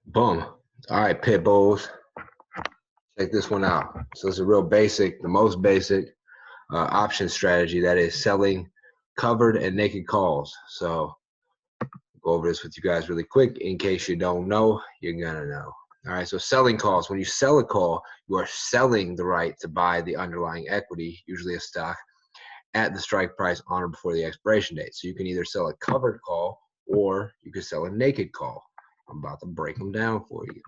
Boom. All right, pit bulls. Check this one out. So it's a real basic, the most basic option strategy, that is selling covered and naked calls. So go over this with you guys really quick. In case you don't know, you're gonna know. All right, so selling calls. When you sell a call, you are selling the right to buy the underlying equity, usually a stock, at the strike price on or before the expiration date. So you can either sell a covered call or you can sell a naked call. I'm about to break them down for you.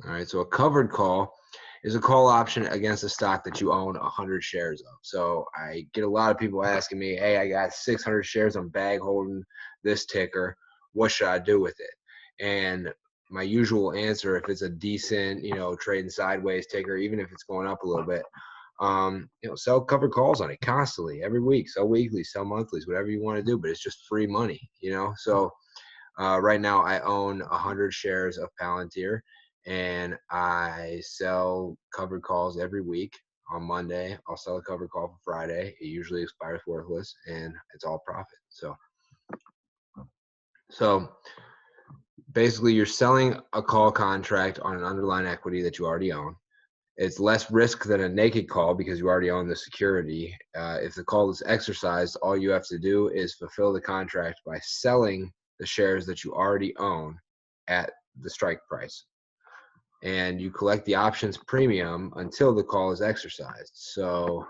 All right, so a covered call is a call option against a stock that you own 100 shares of. So I get a lot of people asking me, hey, I got 600 shares, I'm bag holding this ticker. What should I do with it? And my usual answer, if it's a decent, trading sideways ticker, even if it's going up a little bit, sell covered calls on it constantly, every week, sell weekly, sell monthlies, whatever you want to do, but it's just free money. So right now I own 100 shares of Palantir, and I sell covered calls every week. On Monday, I'll sell a covered call for Friday. It usually expires worthless, and it's all profit. So basically, you're selling a call contract on an underlying equity that you already own. It's less risk than a naked call because you already own the security. If the call is exercised, all you have to do is fulfill the contract by selling the shares that you already own at the strike price. And you collect the options premium until the call is exercised. So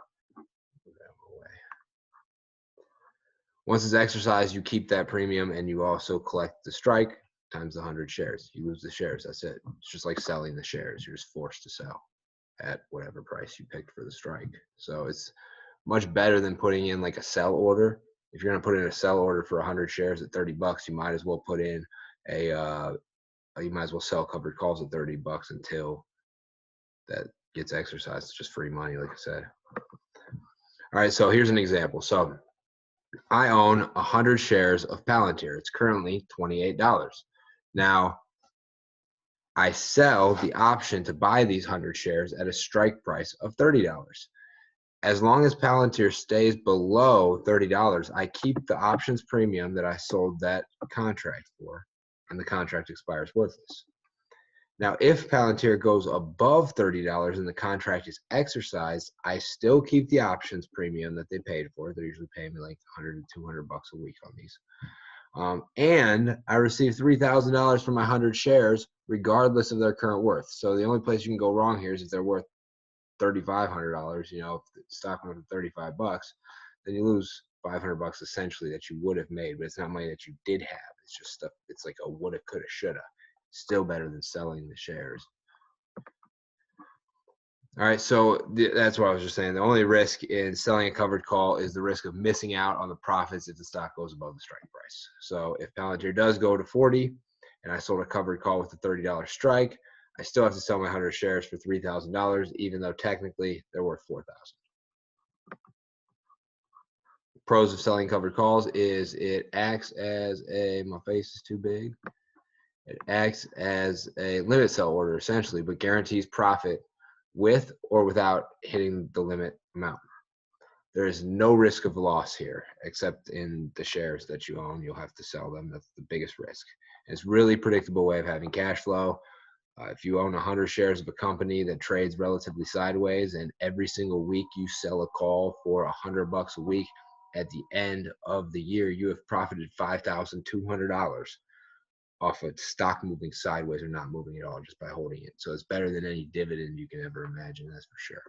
once it's exercised, you keep that premium and you also collect the strike times the 100 shares. You lose the shares. That's it. It's just like selling the shares. You're just forced to sell at whatever price you picked for the strike. So it's much better than putting in like a sell order. If you're going to put in a sell order for 100 shares at $30, you might as well put in you might as well sell covered calls at $30 until that gets exercised. It's just free money, like I said. All right, so here's an example. So I own 100 shares of Palantir. It's currently $28. Now, I sell the option to buy these 100 shares at a strike price of $30. As long as Palantir stays below $30, I keep the options premium that I sold that contract for, and the contract expires worthless. Now, if Palantir goes above $30 and the contract is exercised, I still keep the options premium that they paid for. They're usually paying me like 100 to 200 bucks a week on these. And I receive $3,000 for my 100 shares, regardless of their current worth. So the only place you can go wrong here is if they're worth $3,500. If the stock went to 35 bucks, then you lose 500 bucks essentially that you would have made, but it's not money that you did have. It's just stuff. It's like a woulda, coulda, shoulda. Still better than selling the shares. All right, so that's what I was just saying. The only risk in selling a covered call is the risk of missing out on the profits if the stock goes above the strike price. So if Palantir does go to 40 and I sold a covered call with a $30 strike, I still have to sell my 100 shares for $3,000, even though technically they're worth $4,000. Pros of selling covered calls is it acts as my face is too big. It acts as a limit sell order essentially, but guarantees profit with or without hitting the limit amount. There is no risk of loss here, except in the shares that you own. You'll have to sell them. That's the biggest risk. It's really predictable way of having cash flow. If you own 100 shares of a company that trades relatively sideways, and every single week you sell a call for $100 a week, at the end of the year you have profited $5,200 off of stock moving sideways or not moving at all just by holding it. So it's better than any dividend you can ever imagine, that's for sure.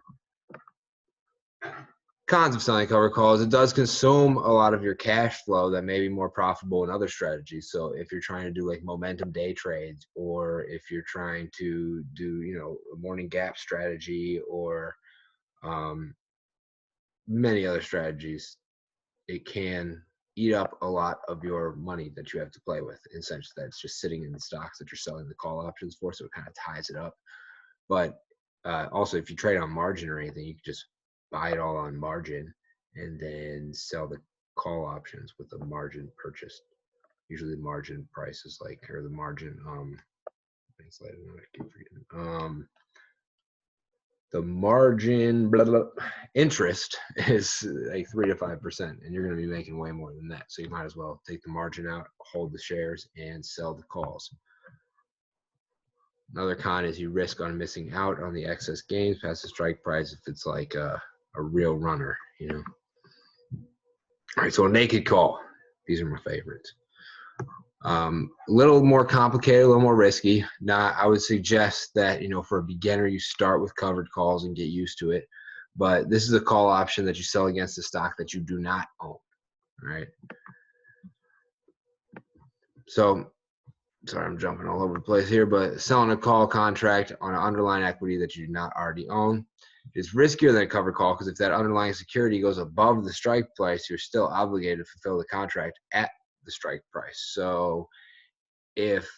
Cons of selling covered calls: it does consume a lot of your cash flow that may be more profitable in other strategies. So if you're trying to do like momentum day trades, or if you're trying to do a morning gap strategy, or many other strategies, it can eat up a lot of your money that you have to play with, in the sense that it's just sitting in the stocks that you're selling the call options for, so it kind of ties it up. But also, if you trade on margin or anything, you can just buy it all on margin and then sell the call options with a margin purchased. Usually the margin price is like, or the margin, the margin interest is like 3 to 5%, and you're going to be making way more than that. So you might as well take the margin out, hold the shares, and sell the calls. Another con is you risk on missing out on the excess gains past the strike price if it's like a real runner, you know. All right, so a naked call. These are my favorites. A little more complicated, a little more risky. Now, I would suggest that, you know, for a beginner, you start with covered calls and get used to it. But this is a call option that you sell against a stock that you do not own. All right. So, sorry, I'm jumping all over the place here, but selling a call contract on an underlying equity that you do not already own is riskier than a covered call, because if that underlying security goes above the strike price, you're still obligated to fulfill the contract at the strike price. So if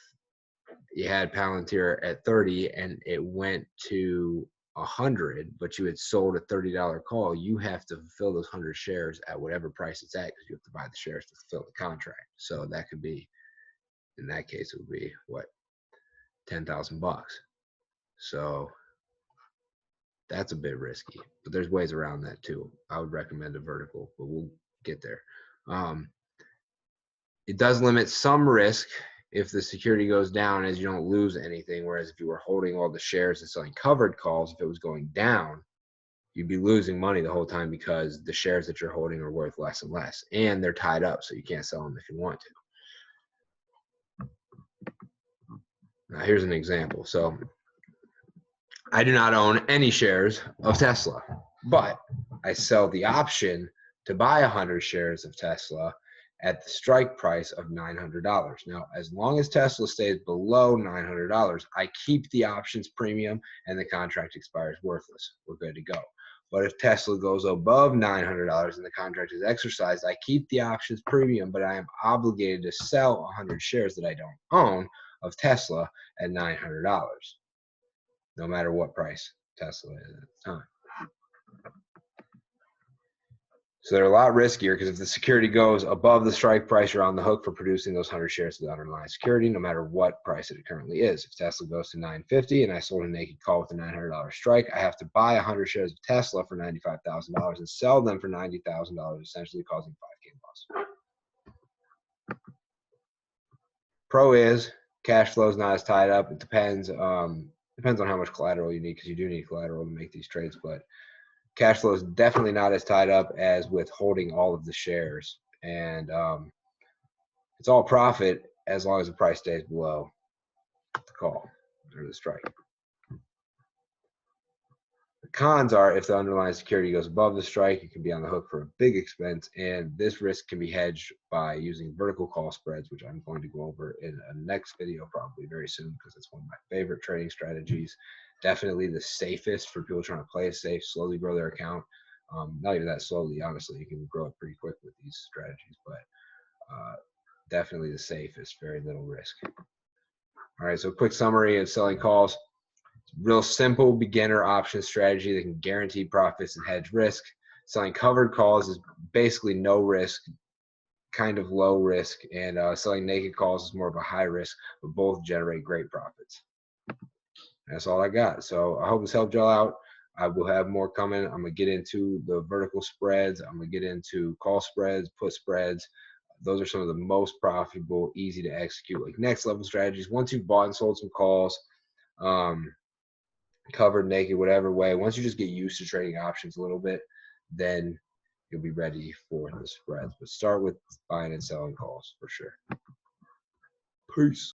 you had Palantir at 30 and it went to 100, but you had sold a $30 call, you have to fulfill those 100 shares at whatever price it's at, because you have to buy the shares to fulfill the contract. So that could be, in that case, it would be what, 10,000 bucks. So that's a bit risky, but there's ways around that too. I would recommend a vertical, but we'll get there. It does limit some risk if the security goes down, as you don't lose anything. Whereas if you were holding all the shares and selling covered calls, if it was going down, you'd be losing money the whole time, because the shares that you're holding are worth less and less, and they're tied up, so you can't sell them if you want to. Now, here's an example. So I do not own any shares of Tesla, but I sell the option to buy 100 shares of Tesla at the strike price of $900. Now, as long as Tesla stays below $900, I keep the options premium and the contract expires worthless. We're good to go. But if Tesla goes above $900 and the contract is exercised, I keep the options premium, but I am obligated to sell 100 shares that I don't own of Tesla at $900, no matter what price Tesla is at the time. So they're a lot riskier, because if the security goes above the strike price, you're on the hook for producing those 100 shares of the underlying security, no matter what price it currently is. If Tesla goes to $950 and I sold a naked call with a $900 strike, I have to buy 100 shares of Tesla for $95,000 and sell them for $90,000, essentially causing 5K loss. Pro is cash flow is not as tied up. It depends on how much collateral you need, because you do need collateral to make these trades, but cash flow is definitely not as tied up as with holding all of the shares. And it's all profit as long as the price stays below the call or the strike. The cons are, if the underlying security goes above the strike, you can be on the hook for a big expense, and this risk can be hedged by using vertical call spreads, which I'm going to go over in a next video probably very soon, because it's one of my favorite trading strategies. Definitely the safest for people trying to play it safe, slowly grow their account. Not even that slowly, honestly. You can grow it pretty quick with these strategies, but definitely the safest, very little risk. All right, so quick summary of selling calls. Real simple beginner option strategy that can guarantee profits and hedge risk. Selling covered calls is basically no risk, kind of low risk, and selling naked calls is more of a high risk, but both generate great profits. That's all I got. So I hope this helped y'all out. I will have more coming. I'm going to get into the vertical spreads. I'm going to get into call spreads, put spreads. Those are some of the most profitable, easy to execute, like next level strategies. Once you've bought and sold some calls, covered, naked, whatever way, once you just get used to trading options a little bit, then you'll be ready for the spreads. But start with buying and selling calls for sure. Peace.